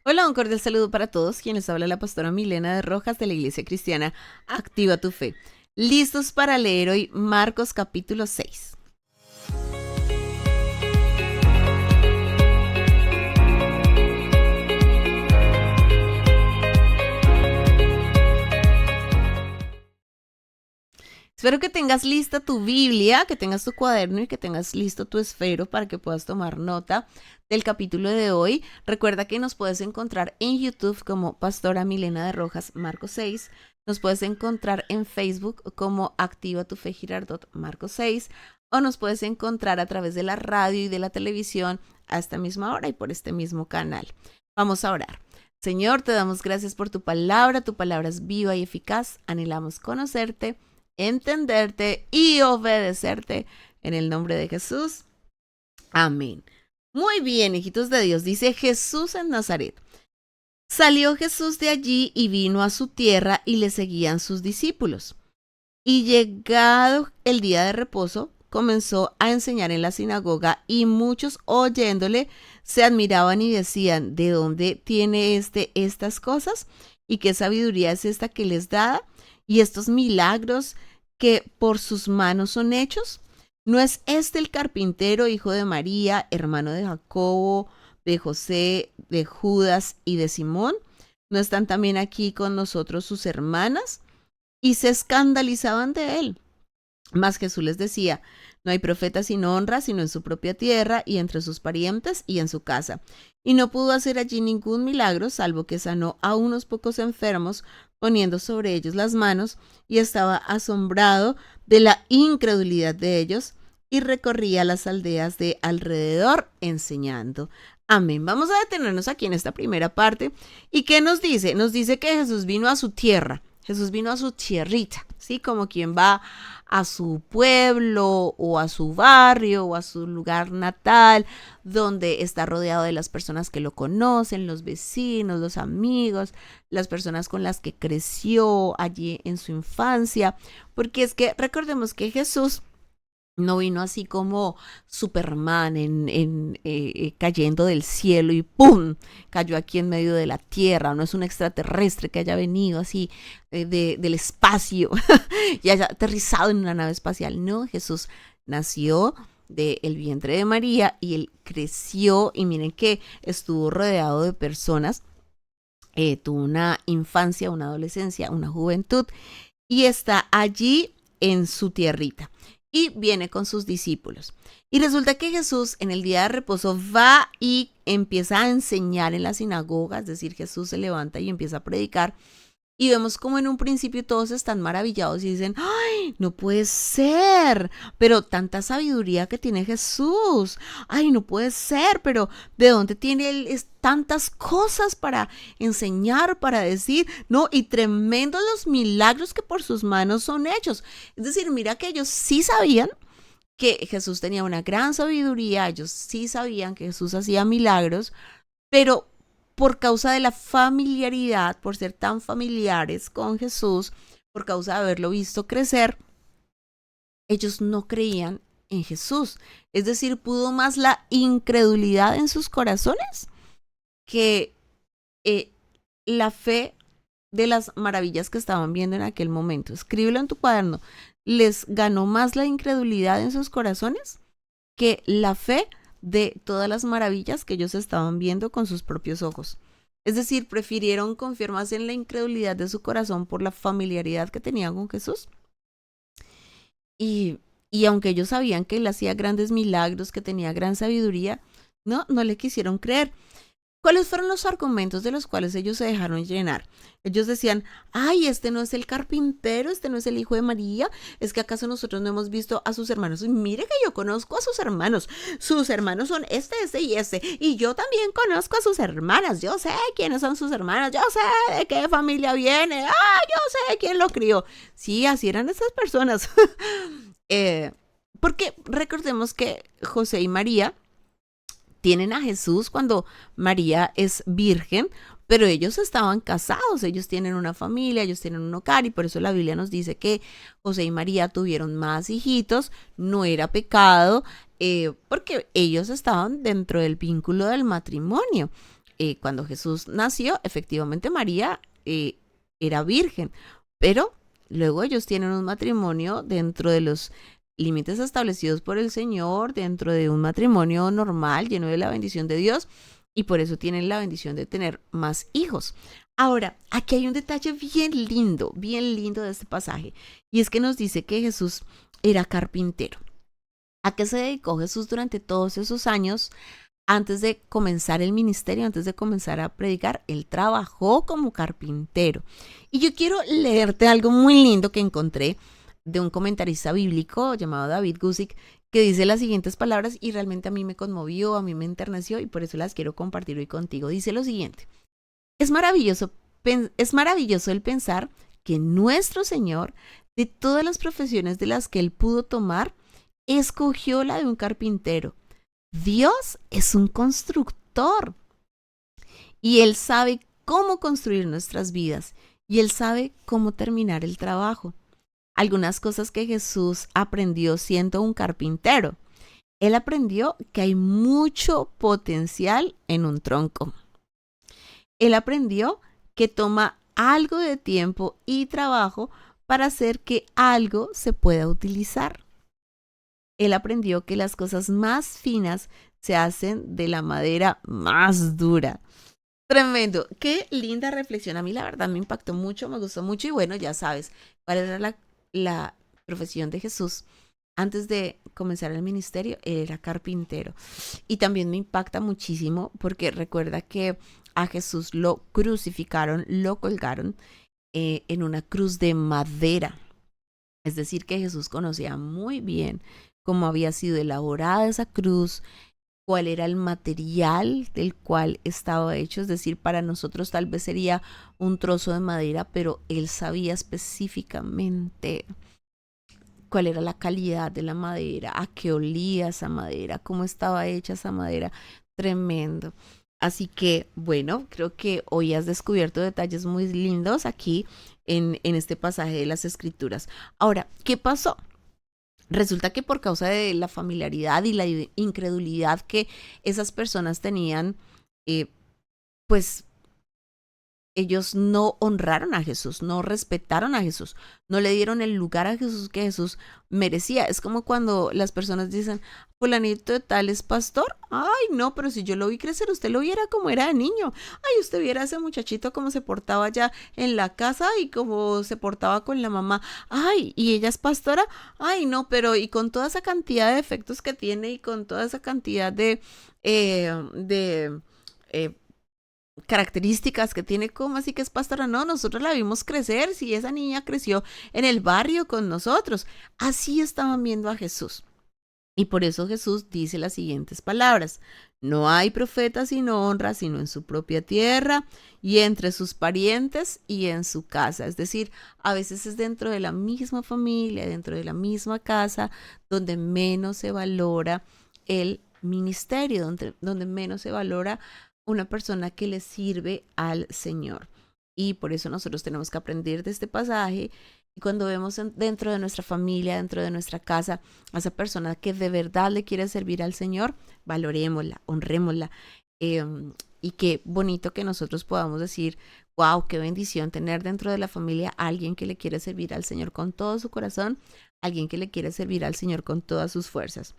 Hola, un cordial saludo para todos. Quien les habla la pastora Milena de Rojas de la Iglesia Cristiana Activa tu Fe. Listos para leer hoy Marcos capítulo 6. Espero que tengas lista tu Biblia, que tengas tu cuaderno y que tengas listo tu esfero para que puedas tomar nota del capítulo de hoy. Recuerda que nos puedes encontrar en YouTube como Pastora Milena de Rojas Marcos 6. Nos puedes encontrar en Facebook como Activa tu Fe Girardot Marcos 6. O nos puedes encontrar a través de la radio y de la televisión a esta misma hora y por este mismo canal. Vamos a orar. Señor, te damos gracias por tu palabra es viva y eficaz. Anhelamos conocerte, entenderte y obedecerte en el nombre de Jesús. Amén. Muy bien, hijitos de Dios, dice Jesús en Nazaret. Salió Jesús de allí y vino a su tierra y le seguían sus discípulos. Y llegado el día de reposo, comenzó a enseñar en la sinagoga y muchos oyéndole se admiraban y decían, ¿de dónde tiene estas cosas? ¿Y qué sabiduría es esta que les da? ¿Y estos milagros que por sus manos son hechos? ¿No es este el carpintero, hijo de María, hermano de Jacobo, de José, de Judas y de Simón? ¿No están también aquí con nosotros sus hermanas? Y se escandalizaban de él. Mas Jesús les decía, no hay profeta sin honra, sino en su propia tierra y entre sus parientes y en su casa. Y no pudo hacer allí ningún milagro, salvo que sanó a unos pocos enfermos, poniendo sobre ellos las manos, y estaba asombrado de la incredulidad de ellos, y recorría las aldeas de alrededor enseñando. Amén. Vamos a detenernos aquí en esta primera parte. ¿Y qué nos dice? Nos dice que Jesús vino a su tierra. Jesús vino a su tierrita, ¿sí? Como quien va a su pueblo o a su barrio o a su lugar natal, donde está rodeado de las personas que lo conocen, los vecinos, los amigos, las personas con las que creció allí en su infancia. Porque es que recordemos que Jesús no vino así como Superman cayendo del cielo y ¡pum! Cayó aquí en medio de la tierra. No es un extraterrestre que haya venido así del espacio y haya aterrizado en una nave espacial. No, Jesús nació del vientre de María y él creció y miren que estuvo rodeado de personas. Tuvo una infancia, una adolescencia, una juventud y está allí en su tierrita. Y viene con sus discípulos. Y resulta que Jesús en el día de reposo va y empieza a enseñar en la sinagoga, es decir, Jesús se levanta y empieza a predicar. Y vemos como en un principio todos están maravillados y dicen, ¡ay, no puede ser! Pero tanta sabiduría que tiene Jesús. ¡Ay, no puede ser! Pero ¿de dónde tiene él tantas cosas para enseñar, para decir? No, y tremendos los milagros que por sus manos son hechos. Es decir, mira que ellos sí sabían que Jesús tenía una gran sabiduría, ellos sí sabían que Jesús hacía milagros, pero por causa de la familiaridad, por ser tan familiares con Jesús, por causa de haberlo visto crecer, ellos no creían en Jesús. Es decir, pudo más la incredulidad en sus corazones que eh, la fe de las maravillas que estaban viendo en aquel momento. Escríbelo en tu cuaderno. Les ganó más la incredulidad en sus corazones que la fe de todas las maravillas que ellos estaban viendo con sus propios ojos. Es decir, prefirieron confiar más en la incredulidad de su corazón por la familiaridad que tenían con Jesús. Y aunque ellos sabían que él hacía grandes milagros, que tenía gran sabiduría, no le quisieron creer. ¿Cuáles fueron los argumentos de los cuales ellos se dejaron llenar? Ellos decían, ay, este no es el carpintero, este no es el hijo de María, es que acaso nosotros no hemos visto a sus hermanos. Y mire que yo conozco a sus hermanos son este y yo también conozco a sus hermanas, yo sé quiénes son sus hermanas, yo sé de qué familia viene, yo sé quién lo crió. Sí, así eran esas personas. Porque recordemos que José y María tienen a Jesús cuando María es virgen, pero ellos estaban casados, ellos tienen una familia, ellos tienen un hogar y por eso la Biblia nos dice que José y María tuvieron más hijitos, no era pecado, porque ellos estaban dentro del vínculo del matrimonio. cuando Jesús nació, efectivamente María era virgen, pero luego ellos tienen un matrimonio dentro de los límites establecidos por el Señor, dentro de un matrimonio normal, lleno de la bendición de Dios, y por eso tienen la bendición de tener más hijos. Ahora, aquí hay un detalle bien lindo de este pasaje, y es que nos dice que Jesús era carpintero. ¿A qué se dedicó Jesús durante todos esos años? Antes de comenzar el ministerio, antes de comenzar a predicar, él trabajó como carpintero. Y yo quiero leerte algo muy lindo que encontré de un comentarista bíblico llamado David Guzik, que dice las siguientes palabras y realmente a mí me conmovió, a mí me enterneció y por eso las quiero compartir hoy contigo. Dice lo siguiente: es maravilloso el pensar que nuestro Señor, de todas las profesiones de las que él pudo tomar, escogió la de un carpintero. Dios es un constructor y Él sabe cómo construir nuestras vidas y Él sabe cómo terminar el trabajo. Algunas cosas que Jesús aprendió siendo un carpintero. Él aprendió que hay mucho potencial en un tronco. Él aprendió que toma algo de tiempo y trabajo para hacer que algo se pueda utilizar. Él aprendió que las cosas más finas se hacen de la madera más dura. Tremendo, qué linda reflexión. A mí la verdad me impactó mucho, me gustó mucho y bueno, ya sabes cuál era la profesión de Jesús. Antes de comenzar el ministerio, él era carpintero. Y también me impacta muchísimo porque recuerda que a Jesús lo crucificaron, lo colgaron en una cruz de madera. Es decir, que Jesús conocía muy bien cómo había sido elaborada esa cruz, cuál era el material del cual estaba hecho. Es decir, para nosotros tal vez sería un trozo de madera, pero él sabía específicamente cuál era la calidad de la madera, a qué olía esa madera, cómo estaba hecha esa madera. Tremendo. Así que, bueno, creo que hoy has descubierto detalles muy lindos aquí en este pasaje de las Escrituras. Ahora, ¿qué pasó? Resulta que por causa de la familiaridad y la incredulidad que esas personas tenían, pues ellos no honraron a Jesús, no respetaron a Jesús, no le dieron el lugar a Jesús que Jesús merecía. Es como cuando las personas dicen, fulanito de tal es pastor. Ay, no, pero si yo lo vi crecer, usted lo viera como era de niño. Ay, usted viera a ese muchachito cómo se portaba allá en la casa y cómo se portaba con la mamá. Ay, ¿y ella es pastora? Ay, no, pero y con toda esa cantidad de defectos que tiene y con toda esa cantidad de características que tiene, como así que es pastora. No, nosotros la vimos crecer, si esa niña creció en el barrio con nosotros. Así estaban viendo a Jesús. Y por eso Jesús dice las siguientes palabras: no hay profeta sin honra, sino en su propia tierra y entre sus parientes y en su casa. Es decir, a veces es dentro de la misma familia, dentro de la misma casa, donde menos se valora el ministerio, donde menos se valora una persona que le sirve al Señor. Y por eso nosotros tenemos que aprender de este pasaje. Y cuando vemos dentro de nuestra familia, dentro de nuestra casa, a esa persona que de verdad le quiere servir al Señor, valorémosla, honrémosla. Y qué bonito que nosotros podamos decir, wow, qué bendición tener dentro de la familia a alguien que le quiere servir al Señor con todo su corazón, alguien que le quiere servir al Señor con todas sus fuerzas.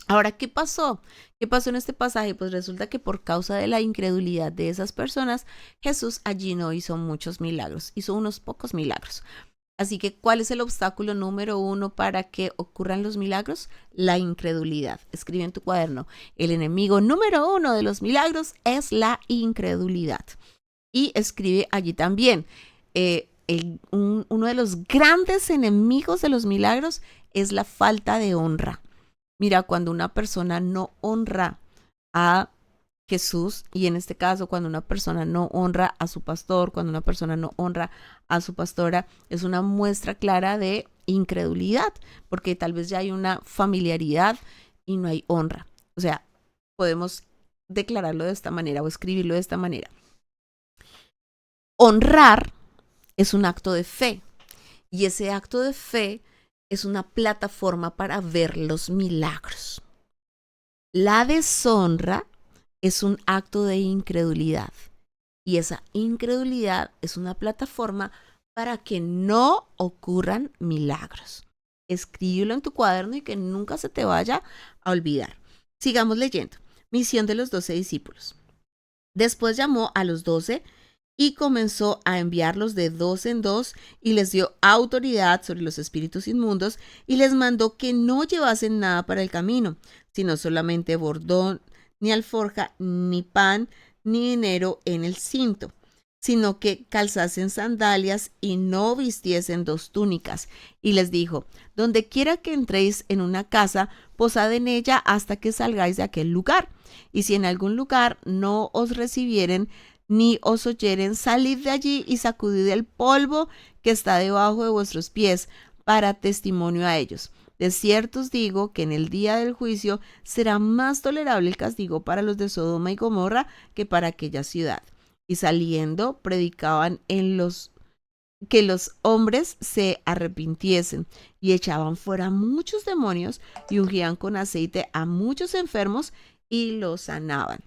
Ahora, ¿qué pasó? ¿Qué pasó en este pasaje? Pues resulta que por causa de la incredulidad de esas personas, Jesús allí no hizo muchos milagros, hizo unos pocos milagros. Así que, ¿cuál es el obstáculo número 1 para que ocurran los milagros? La incredulidad. Escribe en tu cuaderno: el enemigo número 1 de los milagros es la incredulidad. Y escribe allí también, uno de los grandes enemigos de los milagros es la falta de honra. Mira, cuando una persona no honra a Jesús, y en este caso cuando una persona no honra a su pastor, cuando una persona no honra a su pastora, es una muestra clara de incredulidad, porque tal vez ya hay una familiaridad y no hay honra. O sea, podemos declararlo de esta manera o escribirlo de esta manera. Honrar es un acto de fe, y ese acto de fe es una plataforma para ver los milagros. La deshonra es un acto de incredulidad. Y esa incredulidad es una plataforma para que no ocurran milagros. Escríbelo en tu cuaderno y que nunca se te vaya a olvidar. Sigamos leyendo. Misión de los 12 discípulos. Después llamó a los 12 y comenzó a enviarlos de dos en dos y les dio autoridad sobre los espíritus inmundos y les mandó que no llevasen nada para el camino, sino solamente bordón, ni alforja, ni pan, ni dinero en el cinto, sino que calzasen sandalias y no vistiesen dos túnicas. Y les dijo: donde quiera que entréis en una casa, posad en ella hasta que salgáis de aquel lugar. Y si en algún lugar no os recibieren, ni os oyeren, salid de allí y sacudid el polvo que está debajo de vuestros pies, para testimonio a ellos. De cierto os digo que en el día del juicio será más tolerable el castigo para los de Sodoma y Gomorra que para aquella ciudad. Y saliendo, predicaban que los hombres se arrepintiesen, y echaban fuera muchos demonios, y ungían con aceite a muchos enfermos, y los sanaban.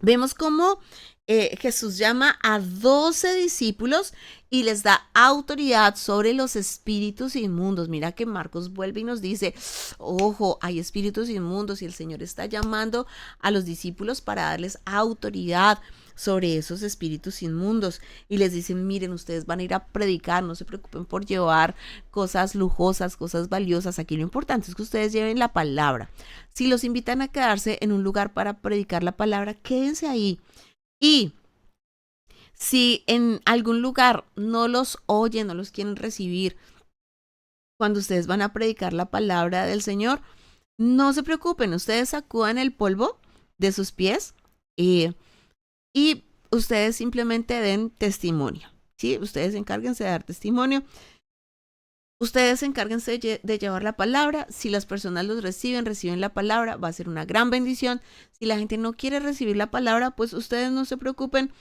Vemos cómo Jesús llama a 12 discípulos y les da autoridad sobre los espíritus inmundos. Mira que Marcos vuelve y nos dice: ojo, hay espíritus inmundos, y el Señor está llamando a los discípulos para darles autoridad sobre esos espíritus inmundos. Y les dicen: miren, ustedes van a ir a predicar, no se preocupen por llevar cosas lujosas, cosas valiosas. Aquí lo importante es que ustedes lleven la palabra. Si los invitan a quedarse en un lugar para predicar la palabra, quédense ahí. Y si en algún lugar no los oyen, no los quieren recibir, cuando ustedes van a predicar la palabra del Señor, no se preocupen, ustedes sacudan el polvo de sus pies y ustedes simplemente den testimonio, ¿sí? Ustedes encárguense de dar testimonio. Ustedes encárguense de llevar la palabra. Si las personas los reciben la palabra, va a ser una gran bendición. Si la gente no quiere recibir la palabra, pues ustedes no se preocupen.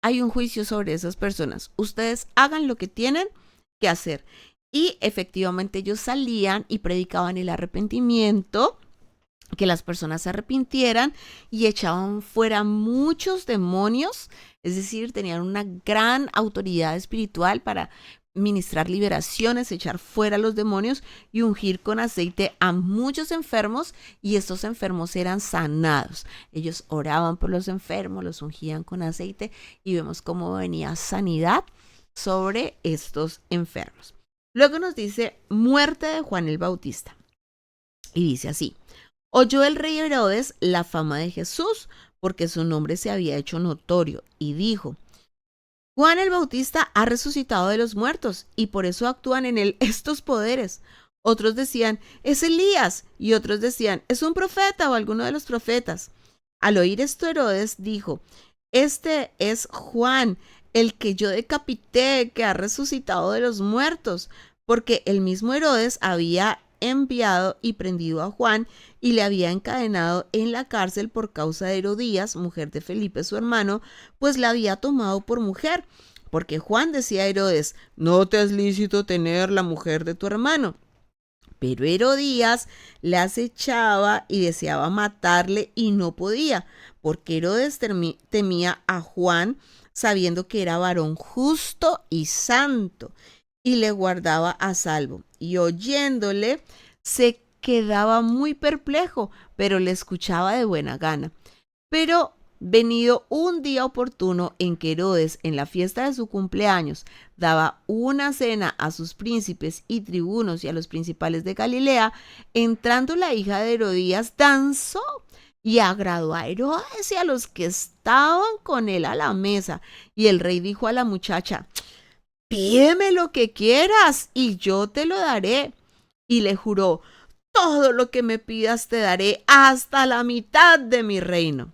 Hay un juicio sobre esas personas. Ustedes hagan lo que tienen que hacer. Y efectivamente ellos salían y predicaban el arrepentimiento, que las personas se arrepintieran, y echaban fuera muchos demonios. Es decir, tenían una gran autoridad espiritual para ministrar liberaciones, echar fuera los demonios y ungir con aceite a muchos enfermos, y estos enfermos eran sanados. Ellos oraban por los enfermos, los ungían con aceite, y vemos cómo venía sanidad sobre estos enfermos. Luego nos dice muerte de Juan el Bautista, y dice así: oyó el rey Herodes la fama de Jesús, porque su nombre se había hecho notorio, y dijo: Juan el Bautista ha resucitado de los muertos, y por eso actúan en él estos poderes. Otros decían: es Elías, y otros decían: es un profeta o alguno de los profetas. Al oír esto, Herodes dijo: este es Juan, el que yo decapité, que ha resucitado de los muertos, porque el mismo Herodes había enviado y prendido a Juan y le había encadenado en la cárcel por causa de Herodías, mujer de Felipe su hermano, pues la había tomado por mujer, porque Juan decía a Herodes: no te es lícito tener la mujer de tu hermano. Pero Herodías le acechaba y deseaba matarle, y no podía, porque Herodes temía a Juan, sabiendo que era varón justo y santo, y le guardaba a salvo. Y oyéndole, se quedaba muy perplejo, pero le escuchaba de buena gana. Pero venido un día oportuno en que Herodes, en la fiesta de su cumpleaños, daba una cena a sus príncipes y tribunos y a los principales de Galilea, entrando la hija de Herodías, danzó y agradó a Herodes y a los que estaban con él a la mesa. Y el rey dijo a la muchacha: pídeme lo que quieras y yo te lo daré. Y le juró: todo lo que me pidas te daré, hasta la mitad de mi reino.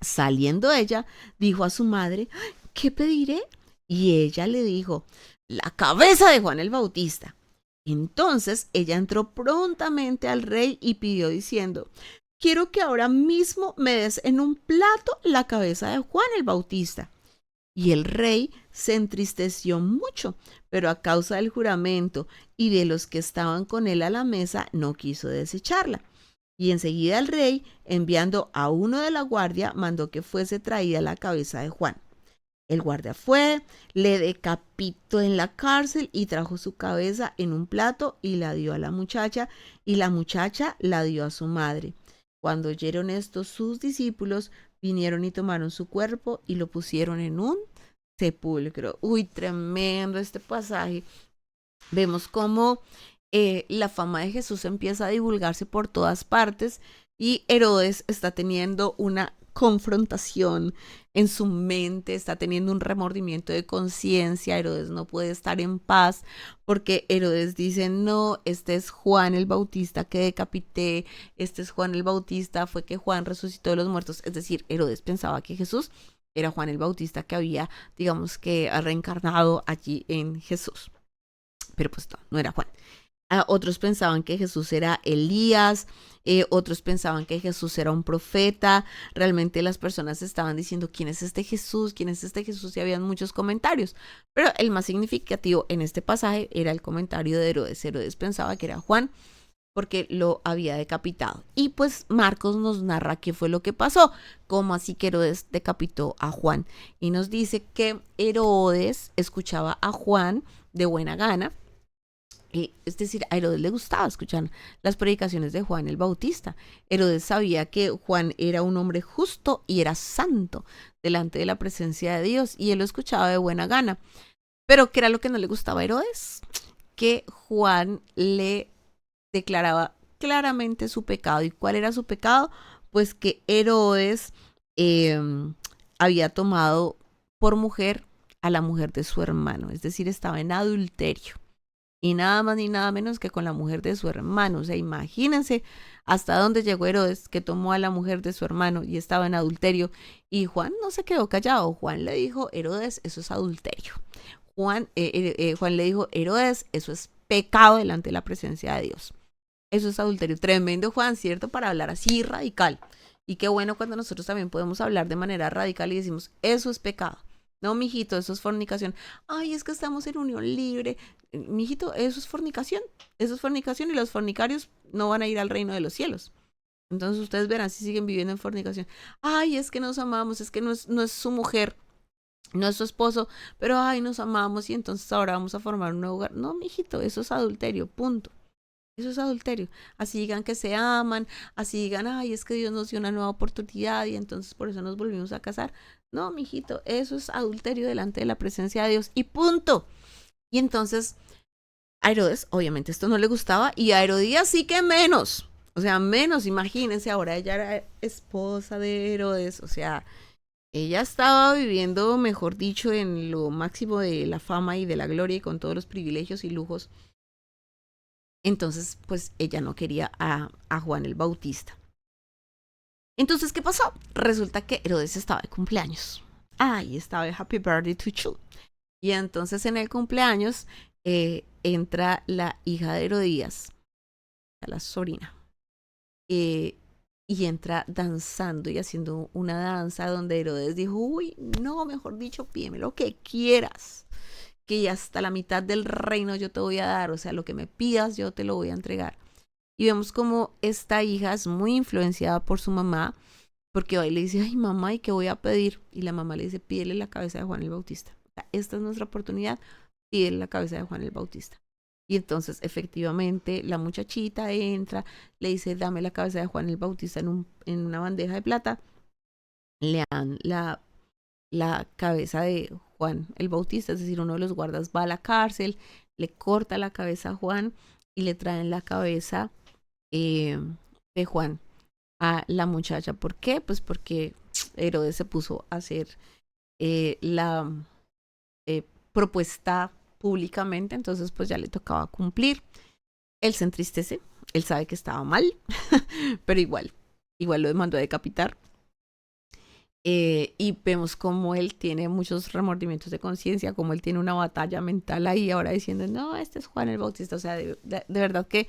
Saliendo ella, dijo a su madre: ¿qué pediré? Y ella le dijo: la cabeza de Juan el Bautista. Entonces ella entró prontamente al rey y pidió diciendo: quiero que ahora mismo me des en un plato la cabeza de Juan el Bautista. Y el rey se entristeció mucho, pero a causa del juramento y de los que estaban con él a la mesa, no quiso desecharla. Y enseguida el rey, enviando a uno de la guardia, mandó que fuese traída la cabeza de Juan. El guardia fue, le decapitó en la cárcel y trajo su cabeza en un plato y la dio a la muchacha, y la muchacha la dio a su madre. Cuando oyeron esto, sus discípulos vinieron y tomaron su cuerpo y lo pusieron en un sepulcro. Uy, tremendo este pasaje. Vemos cómo la fama de Jesús empieza a divulgarse por todas partes y Herodes está teniendo una confrontación en su mente, está teniendo un remordimiento de conciencia. Herodes no puede estar en paz porque Herodes dice, no, este es Juan el Bautista que decapité, este es Juan el Bautista, fue que Juan resucitó de los muertos. Es decir, Herodes pensaba que Jesús era Juan el Bautista que había, digamos que, reencarnado allí en Jesús. Pero pues no era Juan. Otros pensaban que Jesús era Elías, otros pensaban que Jesús era un profeta. Realmente las personas estaban diciendo, ¿quién es este Jesús? ¿Quién es este Jesús? Y habían muchos comentarios. Pero el más significativo en este pasaje era el comentario de Herodes. Herodes pensaba que era Juan porque lo había decapitado. Y pues Marcos nos narra qué fue lo que pasó, cómo así que Herodes decapitó a Juan. Y nos dice que Herodes escuchaba a Juan de buena gana. Es decir, a Herodes le gustaba escuchar las predicaciones de Juan el Bautista. Herodes sabía que Juan era un hombre justo y era santo delante de la presencia de Dios y él lo escuchaba de buena gana. Pero ¿qué era lo que no le gustaba a Herodes? Que Juan le declaraba claramente su pecado. ¿Y cuál era su pecado? Pues que Herodes había tomado por mujer a la mujer de su hermano, es decir, estaba en adulterio. Y nada más ni nada menos que con la mujer de su hermano. O sea, imagínense hasta dónde llegó Herodes, que tomó a la mujer de su hermano y estaba en adulterio. Y Juan no se quedó callado. Juan le dijo, Herodes, eso es adulterio. Juan le dijo, Herodes, eso es pecado delante de la presencia de Dios. Eso es adulterio. Tremendo Juan, ¿cierto? Para hablar así radical. Y qué bueno cuando nosotros también podemos hablar de manera radical y decimos, eso es pecado. No, mijito, eso es fornicación. Ay, es que estamos en unión libre. Mijito, eso es fornicación. Eso es fornicación y los fornicarios no van a ir al reino de los cielos. Entonces ustedes verán si siguen viviendo en fornicación. Ay, es que nos amamos, es que no es su mujer, no es su esposo, pero ay, nos amamos y entonces ahora vamos a formar un nuevo hogar. No, mijito, eso es adulterio, punto. Eso es adulterio. Así digan que se aman, así digan, ay, es que Dios nos dio una nueva oportunidad y entonces por eso nos volvimos a casar. No, mijito, eso es adulterio delante de la presencia de Dios y punto. Y entonces a Herodes, obviamente esto no le gustaba y a Herodías sí que menos. O sea, menos, imagínense, ahora ella era esposa de Herodes, o sea, ella estaba viviendo, mejor dicho, en lo máximo de la fama y de la gloria y con todos los privilegios y lujos. Entonces, pues ella no quería a Juan el Bautista. Entonces, ¿qué pasó? Resulta que Herodes estaba de cumpleaños. Ay, estaba de Happy Birthday to you. Y entonces en el cumpleaños entra la hija de Herodías, la sobrina, y entra danzando y haciendo una danza donde Herodes dijo, uy, no, mejor dicho, pídeme lo que quieras, que hasta la mitad del reino yo te voy a dar, o sea, lo que me pidas yo te lo voy a entregar. Y vemos como esta hija es muy influenciada por su mamá, porque va y le dice, ay mamá, ¿y qué voy a pedir? Y la mamá le dice, pídele la cabeza de Juan el Bautista. O sea, esta es nuestra oportunidad, pídele la cabeza de Juan el Bautista. Y entonces efectivamente la muchachita entra, le dice, dame la cabeza de Juan el Bautista en una bandeja de plata, le dan la cabeza de Juan el Bautista, es decir, uno de los guardas va a la cárcel, le corta la cabeza a Juan y le traen la cabeza de Juan a la muchacha. ¿Por qué? Pues porque Herodes se puso a hacer la propuesta públicamente, entonces pues ya le tocaba cumplir. Él se entristece, él sabe que estaba mal, pero igual lo mandó a decapitar. Y vemos como él tiene muchos remordimientos de conciencia, como él tiene una batalla mental ahí ahora diciendo, no, este es Juan el Bautista. O sea, de verdad que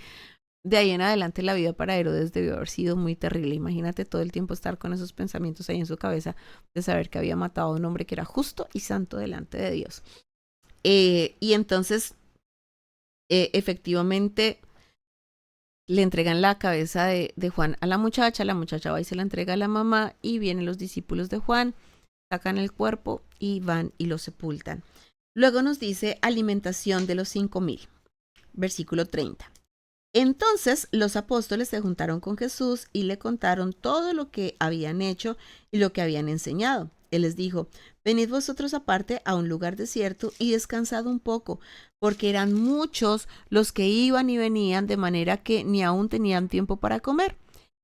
de ahí en adelante la vida para Herodes debió haber sido muy terrible. Imagínate todo el tiempo estar con esos pensamientos ahí en su cabeza de saber que había matado a un hombre que era justo y santo delante de Dios. Y entonces, efectivamente, le entregan la cabeza de Juan a la muchacha va y se la entrega a la mamá y vienen los discípulos de Juan, sacan el cuerpo y van y lo sepultan. Luego nos dice alimentación de los 5,000, versículo 30. Entonces los apóstoles se juntaron con Jesús y le contaron todo lo que habían hecho y lo que habían enseñado. Él les dijo: venid vosotros aparte a un lugar desierto y descansad un poco, porque eran muchos los que iban y venían, de manera que ni aún tenían tiempo para comer.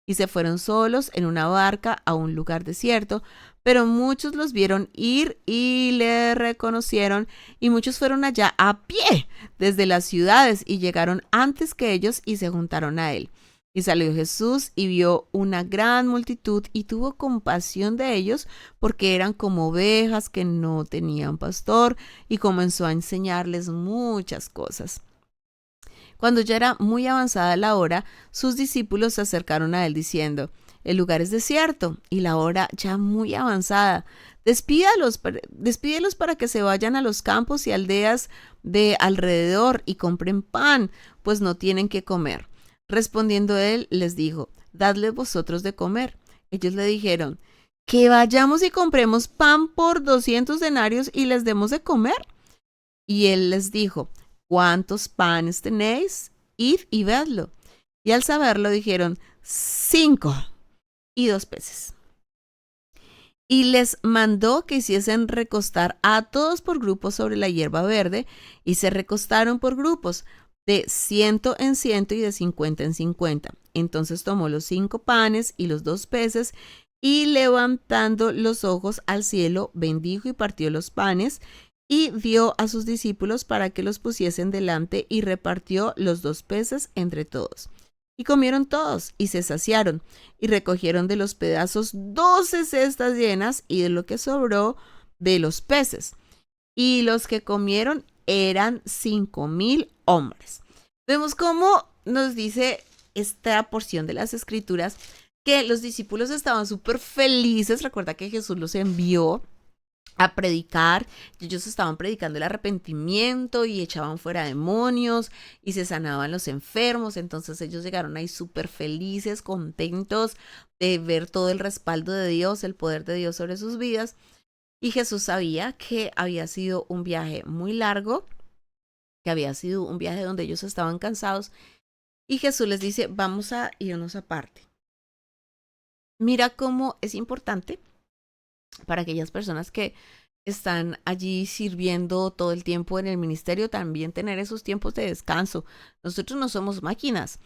Y se fueron solos en una barca a un lugar desierto, pero muchos los vieron ir y le reconocieron, y muchos fueron allá a pie desde las ciudades y llegaron antes que ellos y se juntaron a él. Y salió Jesús y vio una gran multitud y tuvo compasión de ellos, porque eran como ovejas que no tenían pastor, y comenzó a enseñarles muchas cosas. Cuando ya era muy avanzada la hora, sus discípulos se acercaron a él diciendo: el lugar es desierto y la hora ya muy avanzada. Despídelos para que se vayan a los campos y aldeas de alrededor y compren pan, pues no tienen qué comer. Respondiendo él, les dijo: dadles vosotros de comer. Ellos le dijeron: que vayamos y compremos pan por 200 denarios y les demos de comer. Y él les dijo: ¿cuántos panes tenéis? Id y vedlo. Y al saberlo dijeron: 5 y 2 peces. Y les mandó que hiciesen recostar a todos por grupos sobre la hierba verde, y se recostaron por grupos, de 100 en 100 y de 50 en 50. Entonces tomó los 5 panes y los 2 peces, y levantando los ojos al cielo, bendijo y partió los panes, y dio a sus discípulos para que los pusiesen delante, y repartió los 2 peces entre todos. Y comieron todos, y se saciaron, y recogieron de los pedazos 12 cestas llenas, y de lo que sobró de los peces. Y los que comieron eran 5,000 hombres. Vemos cómo nos dice esta porción de las Escrituras que los discípulos estaban súper felices. Recuerda que Jesús los envió a predicar, y ellos estaban predicando el arrepentimiento y echaban fuera demonios y se sanaban los enfermos. Entonces ellos llegaron ahí súper felices, contentos de ver todo el respaldo de Dios, el poder de Dios sobre sus vidas. Y Jesús sabía que había sido un viaje muy largo, que había sido un viaje donde ellos estaban cansados, y Jesús les dice: vamos a irnos aparte. Mira cómo es importante para aquellas personas que están allí sirviendo todo el tiempo en el ministerio, también tener esos tiempos de descanso. Nosotros no somos máquinas,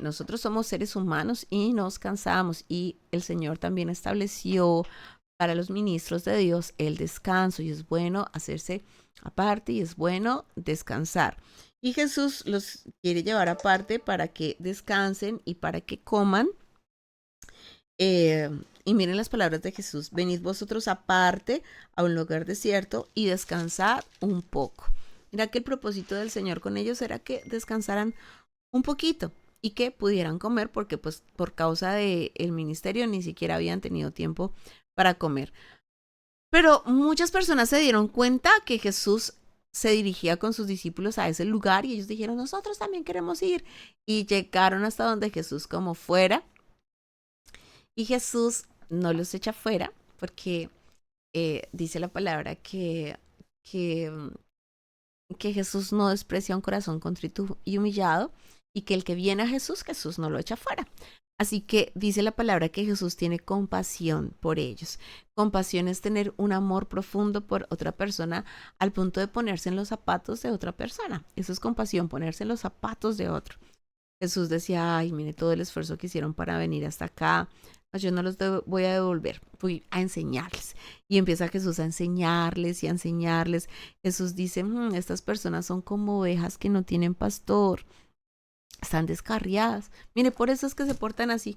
nosotros somos seres humanos y nos cansamos, y el Señor también estableció para los ministros de Dios el descanso, y es bueno hacerse aparte y es bueno descansar. Y Jesús los quiere llevar aparte para que descansen y para que coman. Y miren las palabras de Jesús: venid vosotros aparte a un lugar desierto y descansad un poco. Mira que el propósito del Señor con ellos era que descansaran un poquito y que pudieran comer, porque pues por causa del ministerio ni siquiera habían tenido tiempo para comer. Pero muchas personas se dieron cuenta que Jesús se dirigía con sus discípulos a ese lugar, y ellos dijeron: nosotros también queremos ir. Y llegaron hasta donde Jesús como fuera. Y Jesús no los echa fuera, porque dice la palabra que, que Jesús no desprecia un corazón contrito y humillado, y que el que viene a Jesús, Jesús no lo echa fuera. Así que dice la palabra que Jesús tiene compasión por ellos. Compasión es tener un amor profundo por otra persona al punto de ponerse en los zapatos de otra persona. Eso es compasión, ponerse en los zapatos de otro. Jesús decía: ay, mire todo el esfuerzo que hicieron para venir hasta acá, yo no los voy a devolver, voy a enseñarles. Y empieza Jesús a enseñarles y a enseñarles. Jesús dice: estas personas son como ovejas que no tienen pastor, están descarriadas. Mire, por eso es que se portan así,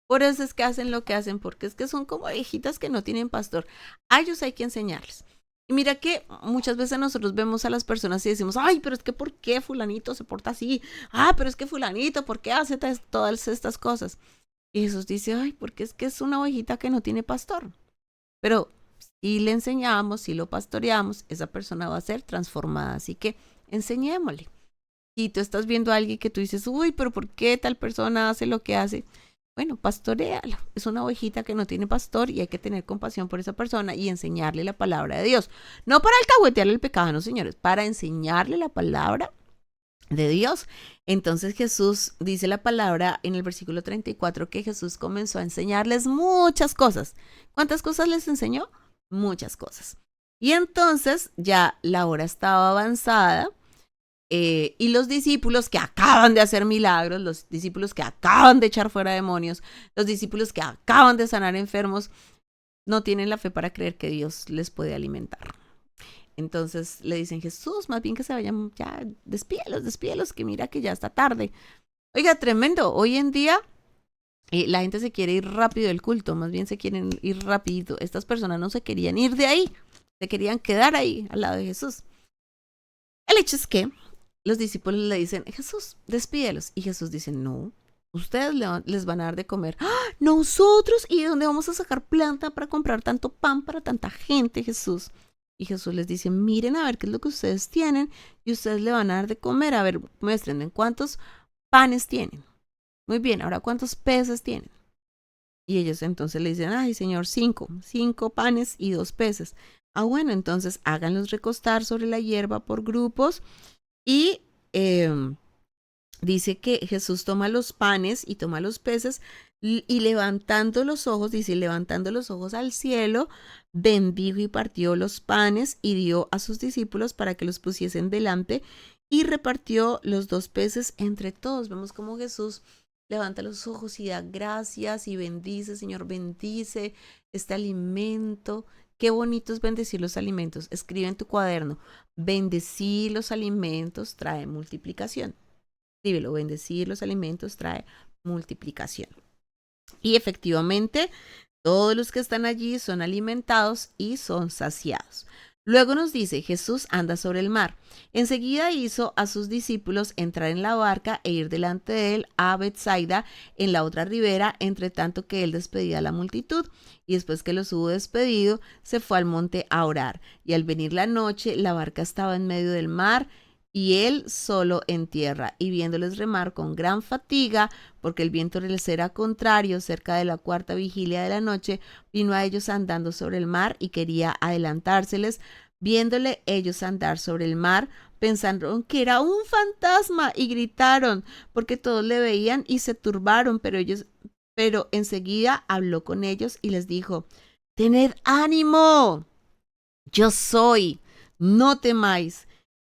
por eso es que hacen lo que hacen, porque es que son como ovejitas que no tienen pastor. A ellos hay que enseñarles. Y mira que muchas veces nosotros vemos a las personas y decimos: ay, pero es que ¿por qué fulanito se porta así? Pero es que fulanito, ¿por qué hace todas estas cosas? Y Jesús dice: ay, porque es que es una ovejita que no tiene pastor. Pero si le enseñamos, si lo pastoreamos, esa persona va a ser transformada. Así que enseñémosle. Si tú estás viendo a alguien que tú dices, uy, pero ¿por qué tal persona hace lo que hace? Bueno, pastorealo. Es una ovejita que no tiene pastor y hay que tener compasión por esa persona y enseñarle la palabra de Dios. No para alcahuetearle el pecado, no, señores, para enseñarle la palabra de Dios. Entonces Jesús dice la palabra en el versículo 34 que Jesús comenzó a enseñarles muchas cosas. ¿Cuántas cosas les enseñó? Muchas cosas. Y entonces ya la hora estaba avanzada. Y los discípulos que acaban de hacer milagros, los discípulos que acaban de echar fuera demonios, los discípulos que acaban de sanar enfermos, no tienen la fe para creer que Dios les puede alimentar. Entonces le dicen, Jesús, más bien que se vayan, ya, despídelos, que mira que ya está tarde. Oiga, tremendo, hoy en día la gente se quiere ir rápido del culto, más bien se quieren ir rapidito. Estas personas no se querían ir de ahí, se querían quedar ahí, al lado de Jesús. El hecho es que los discípulos le dicen, Jesús, despídelos. Y Jesús dice, no, ustedes les van a dar de comer. ¡Ah! Nosotros, ¿y de dónde vamos a sacar plata para comprar tanto pan para tanta gente, Jesús? Y Jesús les dice, miren a ver qué es lo que ustedes tienen y ustedes le van a dar de comer. A ver, muéstrenme cuántos panes tienen. Muy bien, ahora cuántos peces tienen. Y ellos entonces le dicen, ay, Señor, 5 panes y 2 peces. Ah, bueno, entonces háganlos recostar sobre la hierba por grupos. Y dice que Jesús toma los panes y toma los peces y levantando los ojos, dice, levantando los ojos al cielo, bendijo y partió los panes y dio a sus discípulos para que los pusiesen delante y repartió los 2 peces entre todos. Vemos cómo Jesús levanta los ojos y da gracias y bendice, Señor, bendice este alimento. Qué bonito es bendecir los alimentos. Escribe en tu cuaderno, bendecir los alimentos trae multiplicación. Escríbelo, bendecir los alimentos trae multiplicación. Y efectivamente, todos los que están allí son alimentados y son saciados. Luego nos dice, Jesús anda sobre el mar. Enseguida hizo a sus discípulos entrar en la barca e ir delante de él a Betsaida, en la otra ribera, entre tanto que él despedía a la multitud. Y después que los hubo despedido, se fue al monte a orar. Y al venir la noche, la barca estaba en medio del mar, y él solo en tierra, y viéndoles remar con gran fatiga, porque el viento les era contrario, cerca de la 4ª vigilia de la noche, vino a ellos andando sobre el mar y quería adelantárseles. Viéndole ellos andar sobre el mar, pensaron que era un fantasma y gritaron, porque todos le veían y se turbaron, pero enseguida habló con ellos y les dijo, tened ánimo, yo soy, no temáis.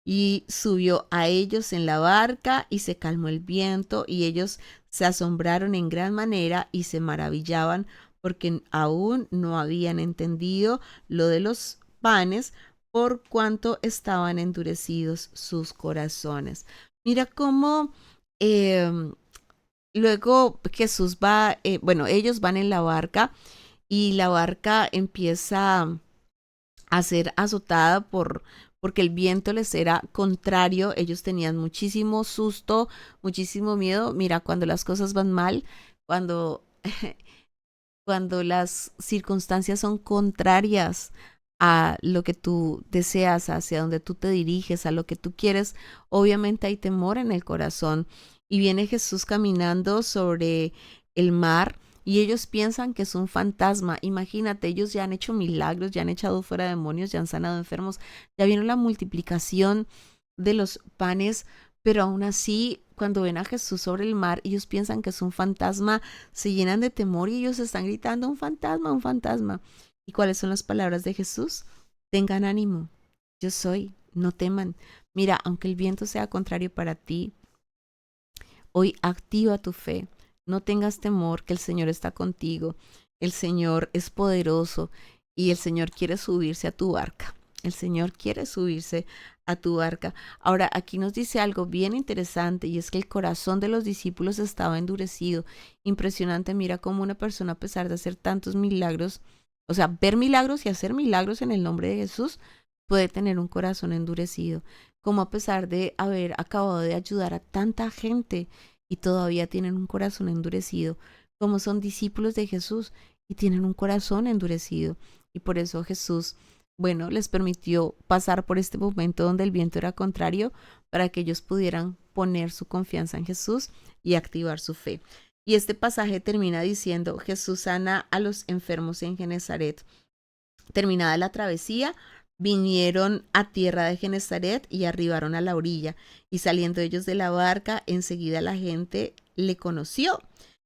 Y subió a ellos en la barca y se calmó el viento y ellos se asombraron en gran manera y se maravillaban porque aún no habían entendido lo de los panes por cuanto estaban endurecidos sus corazones. Mira cómo luego Jesús va, ellos van en la barca y la barca empieza a ser azotada porque el viento les era contrario, ellos tenían muchísimo susto, muchísimo miedo. Mira, cuando las cosas van mal, cuando, cuando las circunstancias son contrarias a lo que tú deseas, hacia donde tú te diriges, a lo que tú quieres, obviamente hay temor en el corazón. Y viene Jesús caminando sobre el mar y ellos piensan que es un fantasma. Imagínate, ellos ya han hecho milagros, ya han echado fuera demonios, ya han sanado enfermos, ya vieron la multiplicación de los panes, pero aún así, cuando ven a Jesús sobre el mar, ellos piensan que es un fantasma, se llenan de temor y ellos están gritando, un fantasma, un fantasma. ¿Y cuáles son las palabras de Jesús? Tengan ánimo, yo soy, no teman. Mira, aunque el viento sea contrario para ti, hoy activa tu fe. No tengas temor, que el Señor está contigo. El Señor es poderoso y el Señor quiere subirse a tu barca. El Señor quiere subirse a tu barca. Ahora, aquí nos dice algo bien interesante y es que el corazón de los discípulos estaba endurecido. Impresionante, mira cómo una persona, a pesar de hacer tantos milagros, o sea, ver milagros y hacer milagros en el nombre de Jesús, puede tener un corazón endurecido. Como a pesar de haber acabado de ayudar a tanta gente y todavía tienen un corazón endurecido, como son discípulos de Jesús y tienen un corazón endurecido. Y por eso Jesús, les permitió pasar por este momento donde el viento era contrario para que ellos pudieran poner su confianza en Jesús y activar su fe. Y este pasaje termina diciendo: Jesús sana a los enfermos en Genezaret. Terminada la travesía, vinieron a tierra de Genezaret y arribaron a la orilla. Y saliendo ellos de la barca, enseguida la gente le conoció.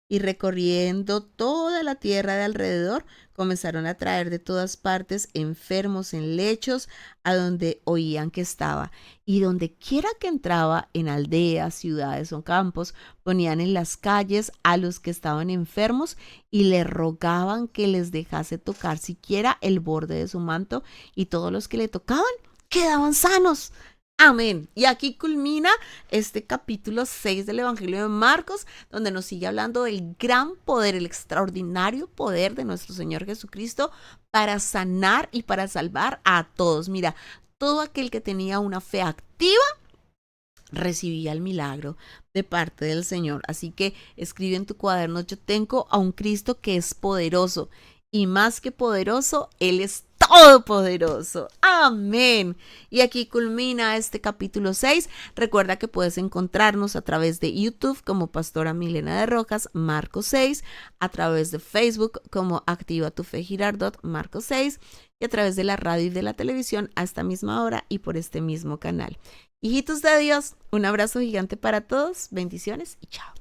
Y recorriendo toda la tierra de alrededor, comenzaron a traer de todas partes enfermos en lechos a donde oían que estaba. Y donde quiera que entraba, en aldeas, ciudades o campos, ponían en las calles a los que estaban enfermos y le rogaban que les dejase tocar siquiera el borde de su manto, y todos los que le tocaban quedaban sanos. Amén. Y aquí culmina este capítulo 6 del Evangelio de Marcos, donde nos sigue hablando del gran poder, el extraordinario poder de nuestro Señor Jesucristo para sanar y para salvar a todos. Mira, todo aquel que tenía una fe activa recibía el milagro de parte del Señor. Así que escribe en tu cuaderno: yo tengo a un Cristo que es poderoso, y más que poderoso, Él es todopoderoso. Amén. Y aquí culmina este capítulo 6. Recuerda que puedes encontrarnos a través de YouTube como Pastora Milena de Rojas, Marcos 6, a través de Facebook como Activa tu Fe Girardot, Marcos 6, y a través de la radio y de la televisión a esta misma hora y por este mismo canal. Hijitos de Dios, un abrazo gigante para todos, bendiciones y chao.